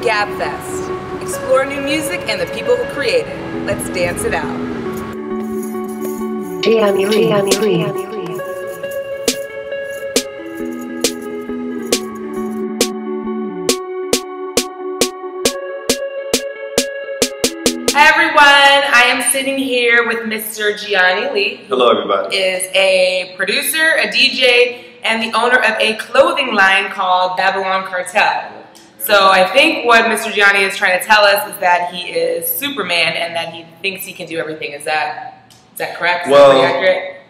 GABFEST. Explore new music and the people who create it. Let's dance it out. Gianni Lee. Hi everyone, I am sitting here with Mr. Gianni Lee. Hello everybody. Is a producer, a DJ, and the owner of a clothing line called Babylon Cartel. So I think what Mr. Gianni is trying to tell us is that he is Superman and that he thinks he can do everything. Is that correct? Is that pretty accurate?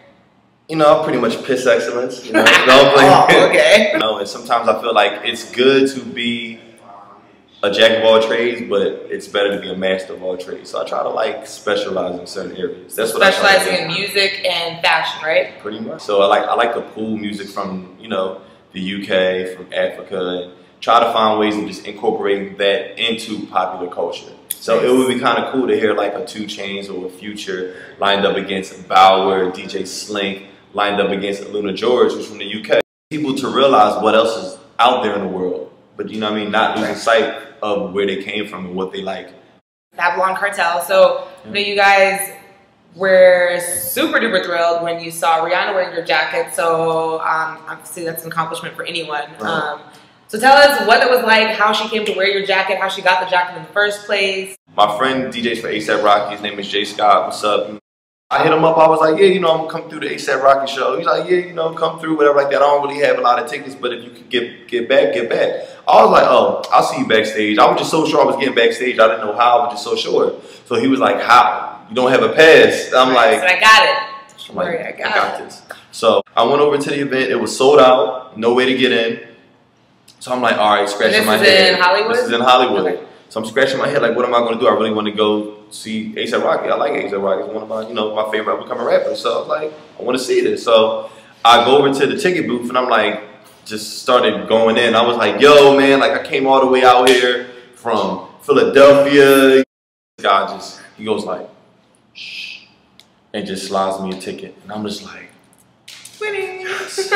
You know, pretty much piss excellence. You know, okay. You know, and sometimes I feel like it's good to be a jack of all trades, but it's better to be a master of all trades. So I try to like specialize in certain areas. That's what specializing in music and fashion, right? Pretty much. So I like to pull music from, you know, the UK, from Africa, and try to find ways of just incorporating that into popular culture. So it would be kind of cool to hear like a 2 Chainz or a Future lined up against Bower, DJ Slink, lined up against Luna George, who's from the UK. People to realize what else is out there in the world, but you know what I mean, not losing sight of where they came from and what they like. Babylon Cartel. So you know, you guys were super duper thrilled when you saw Rihanna wearing your jacket. So obviously that's an accomplishment for anyone. Right. So tell us what it was like, how she came to wear your jacket, how she got the jacket in the first place. My friend DJs for A$AP Rocky, his name is Jay Scott. What's up? I hit him up. I was like, yeah, you know, I'm gonna come through the A$AP Rocky show. He's like, yeah, you know, come through, whatever like that. I don't really have a lot of tickets, but if you could get back, get back. I was like, oh, I'll see you backstage. I was just so sure I was getting backstage. I didn't know how. I was just so sure. So he was like, how? You don't have a pass? I'm like, so I got it. I'm like, I got this. So I went over to the event. It was sold out. No way to get in. So I'm like, all right, scratching my head. This is in Hollywood? This is in Hollywood. Okay. So I'm scratching my head, like, what am I going to do? I really want to go see A$AP Rocky. I like A$AP Rocky. It's one of my, you know, my favorite up-and-coming rappers. So I was like, I want to see this. So I go over to the ticket booth, and I'm like, just started going in. I was like, yo, man, like, I came all the way out here from Philadelphia. This guy just, he goes like, shh, and just slides me a ticket. And I'm just like, winning. Yes.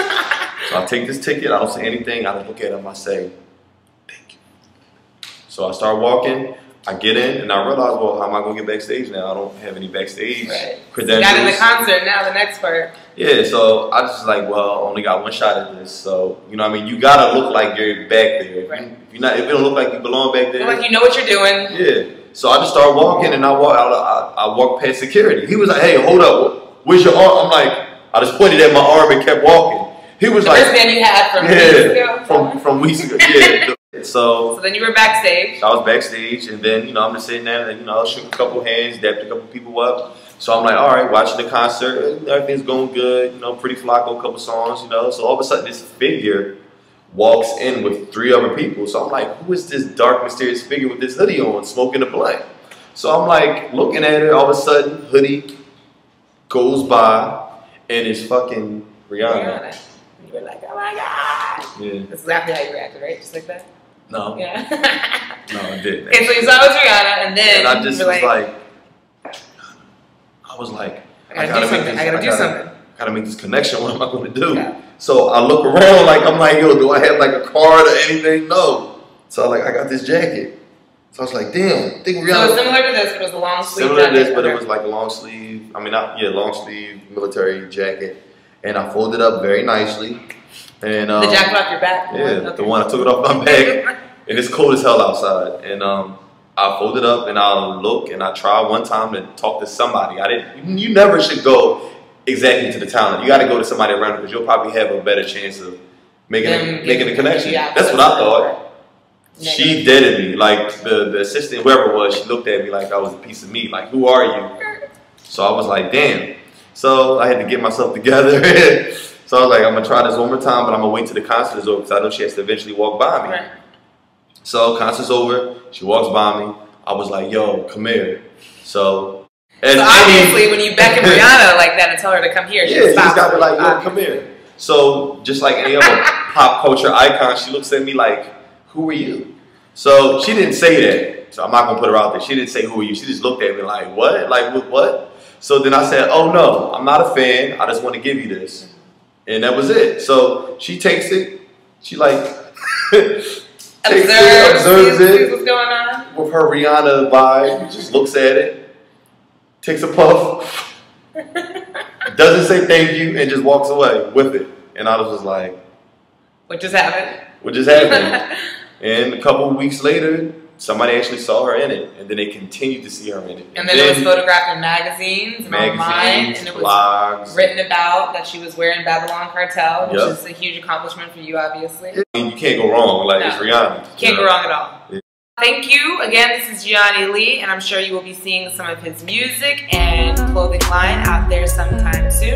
So I take this ticket. I don't say anything. I just look at him. I say, thank you. So I start walking. I get in, and I realize, well, how am I going to get backstage now? I don't have any backstage credentials. You got in the concert, now the next part. Yeah, so I just like, well, I only got one shot at this. So, you know what I mean? You got to look like you're back there. Right. If it don't look like you belong back there. Like you know what you're doing. Yeah. So I just start walking, and I walk past security. He was like, hey, hold up. Where's your arm? I'm like, I just pointed at my arm and kept walking. He was the like, wristband you had from weeks ago? From weeks ago, yeah. So then you were backstage. I was backstage, and then, you know, I'm just sitting there, and, you know, I shook a couple hands, dapped a couple people up. So I'm like, all right, watching the concert, everything's going good, you know, Pretty Flacco, a couple songs, you know. So all of a sudden, this figure walks in with 3 other people. So I'm like, who is this dark, mysterious figure with this hoodie on, smoking a blunt? So I'm like, looking at her, all of a sudden, hoodie goes by, and it's fucking Rihanna. You were like, oh my God. Yeah. That's exactly how you reacted, right? Just like that? No. Yeah. No, I didn't. Okay, so you saw it was Rihanna, and then I just you was like, I was like, I gotta make this connection. What am I going to do? Yeah. So I look around, like, I'm like, yo, do I have like a card or anything? No. So I got this jacket. So I was like, damn, I think Rihanna. So it was similar to this, but it was a long sleeve Similar to this, jacket. but it was like a long sleeve. I mean, long sleeve military jacket. And I folded up very nicely. And the jacket off your back? Yeah, okay. the one I took it off my back. And it's cold as hell outside. And I fold it up and I'll look and I try one time to talk to somebody. You never should go exactly to the talent. You got to go to somebody around because you'll probably have a better chance of making a connection. That's what I thought. She deaded me. Like the assistant, whoever it was, she looked at me like I was a piece of meat. Like, who are you? So I was like, damn. So I had to get myself together. So I was like, I'm going to try this one more time, but I'm going to wait till the concert is over because I know she has to eventually walk by me. Right. So concert's over. She walks by me. I was like, yo, come here. So obviously when you beckon Rihanna like that and tell her to come here, she's got to be like, yo, come here. So just like any other pop culture icon, she looks at me like, who are you? So she didn't say that. So I'm not going to put her out there. She didn't say, who are you? She just looked at me like, what? Like, what? So then I said, oh no, I'm not a fan. I just want to give you this. And that was it. So she takes it. She like, observes sees what's going on. With her Rihanna vibe, just looks at it, takes a puff, doesn't say thank you, and just walks away with it. And I was just like, what just happened? What just happened? And a couple of weeks later, somebody actually saw her in it, and then they continued to see her in it. And then it was photographed in magazines and online, and it was blogs, written about that she was wearing Babylon Cartel, which is a huge accomplishment for you, obviously. I mean, you can't go wrong. Like, it's Rihanna. Can't go wrong at all. Yeah. Thank you. Again, this is Gianni Lee, and I'm sure you will be seeing some of his music and clothing line out there sometime soon.